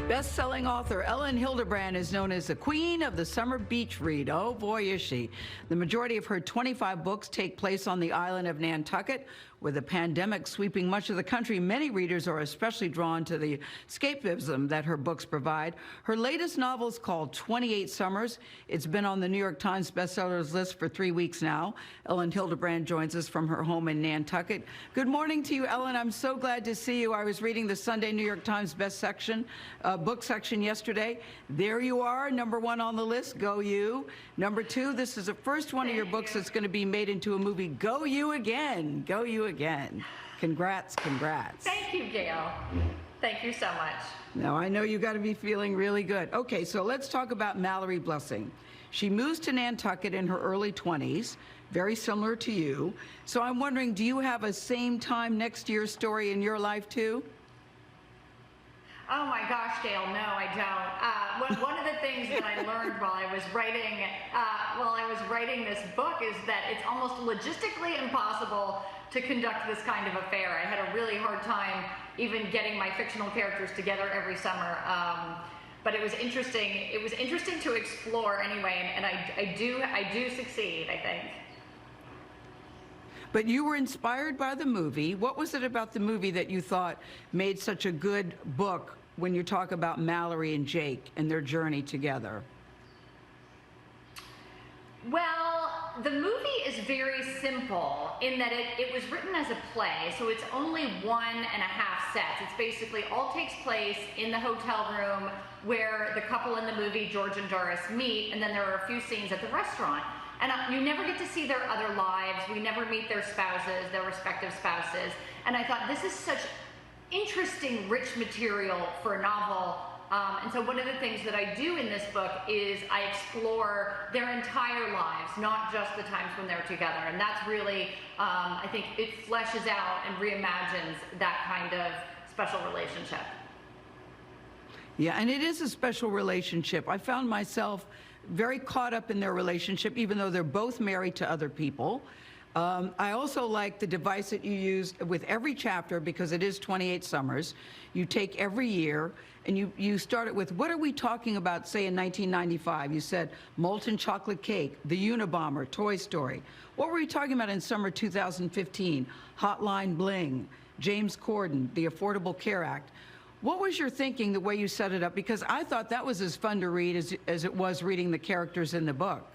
Best-selling author Elin Hilderbrand is known as the queen of the summer beach read. Oh boy, is she. The majority of her 25 books take place on the island of Nantucket. With the pandemic sweeping much of the country, many readers are especially drawn to the escapism that her books provide. Her latest novel is called 28 Summers. It's been on the New York Times bestsellers list for 3 weeks now. Elin Hilderbrand joins us from her home in Nantucket. Good morning to you, Elin. I'm so glad to see you. I was reading the Sunday New York Times book section yesterday. There you are, #1 on the list. Go you. #2, this is the first one of your books that's going to be made into a movie. Go you again. Go you again. Congrats, congrats. Thank you, Gail. Thank you so much. Now, I know you got to be feeling really good. Okay, so let's talk about Mallory Blessing. She moves to Nantucket in her early 20s, very similar to you. So I'm wondering, do you have a same time next year story in your life too? Oh my gosh, Gail, no, I don't. One of the things that I learned while I was writing this book is that it's almost logistically impossible to conduct this kind of affair. I had a really hard time even getting my fictional characters together every summer. But it was interesting. It was interesting to explore anyway, and I do succeed, I think. But you were inspired by the movie. What was it about the movie that you thought made such a good book when you talk about Mallory and Jake and their journey together? Well, the movie is very simple in that it was written as a play, so it's only 1.5 sets. It's basically all takes place in the hotel room where the couple in the movie, George and Doris, meet, and then there are a few scenes at the restaurant. And you never get to see their other lives. We never meet their spouses, their respective spouses. And I thought, this is such interesting, rich material for a novel. And so one of the things that I do in this book is I explore their entire lives, not just the times when they're together. And that's really, I think it fleshes out and reimagines that kind of special relationship. Yeah, and it is a special relationship. I found myself very caught up in their relationship, even though they're both married to other people. I also like the device that you use with every chapter, because it is 28 summers. You take every year and you start it with, what are we talking about, say, in 1995? You said molten chocolate cake, the Unabomber, Toy Story. What were we talking about in summer 2015? Hotline Bling, James Corden, the Affordable Care Act. What was your thinking, the way you set it up? Because I thought that was as fun to read as it was reading the characters in the book.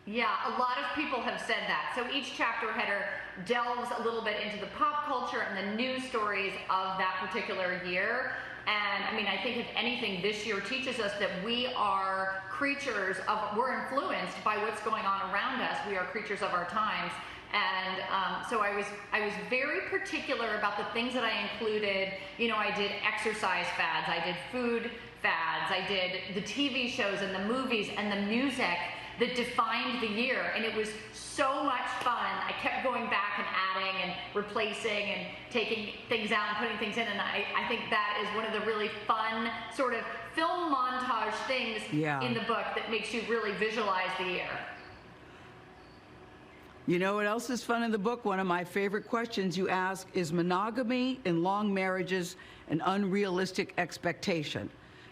Yeah, a lot of people have said that. So each chapter header delves a little bit into the pop culture and the news stories of that particular year. And I mean, I think if anything, this year teaches us that we are creatures of, we're influenced by what's going on around us. We are creatures of our times. And so I was very particular about the things that I included. You know, I did exercise fads, I did food fads, I did the TV shows and the movies and the music that defined the year, and it was so much fun. I kept going back and adding and replacing and taking things out and putting things in, and I think that is one of the really fun sort of film montage things in the book that makes you really visualize the year. You know what else is fun in the book? One of my favorite questions you ask is monogamy in long marriages an unrealistic expectation?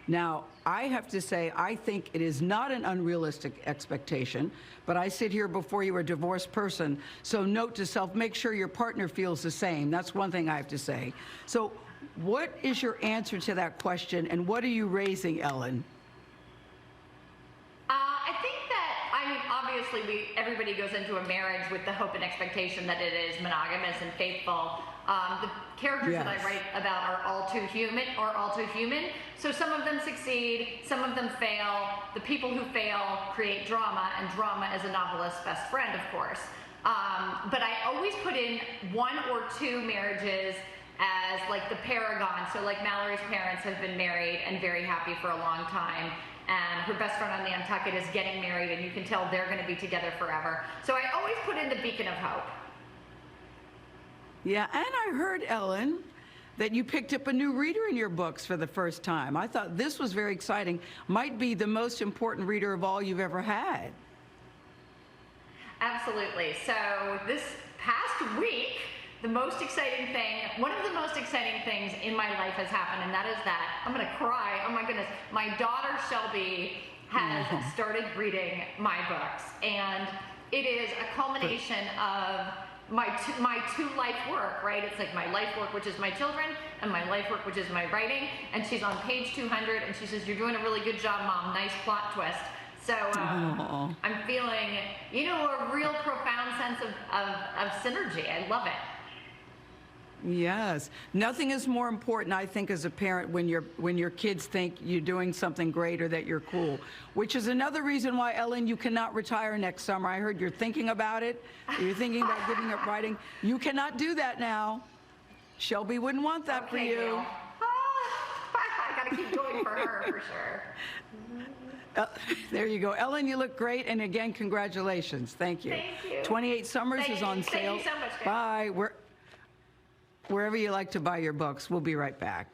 Now, I have to say, I think it is not an unrealistic expectation, but I sit here before you, a divorced person, so note to self, make sure your partner feels the same. That's one thing I have to say. So what is your answer to that question, and what are you raising, Elin? Obviously, everybody goes into a marriage with the hope and expectation that it is monogamous and faithful. The characters that I write about are all too human, so some of them succeed, some of them fail. The people who fail create drama, and drama is a novelist's best friend, of course. But I always put in 1 or 2 marriages as like the paragon. So like Mallory's parents have been married and very happy for a long time, and her best friend on Nantucket is getting married, and you can tell they're going to be together forever. So I always put in the beacon of hope. Yeah, and I heard, Elin, that you picked up a new reader in your books for the first time. I thought this was very exciting. Might be the most important reader of all you've ever had. Absolutely. So this past week, the most exciting thing, one of the most exciting things in my life has happened, and that is that, I'm gonna cry, oh my goodness, my daughter Shelby has started reading my books, and it is a culmination of my two life work, right? It's like my life work, which is my children, and my life work, which is my writing, and she's on page 200, and she says, "You're doing a really good job, Mom, nice plot twist." So I'm feeling, a real profound sense of synergy. I love it. Yes. Nothing is more important, I think, as a parent when your kids think you're doing something great or that you're cool, which is another reason why, Ellen, you cannot retire next summer. I heard you're thinking about it. You're thinking about giving up writing. You cannot do that now. Shelby wouldn't want that for you. Gail. I got to keep going for her, for sure. There you go. Ellen, you look great. And again, congratulations. Thank you. Thank you. 28 Summers is on sale. Thank you so much, Gail. Bye. Wherever you like to buy your books. We'll be right back.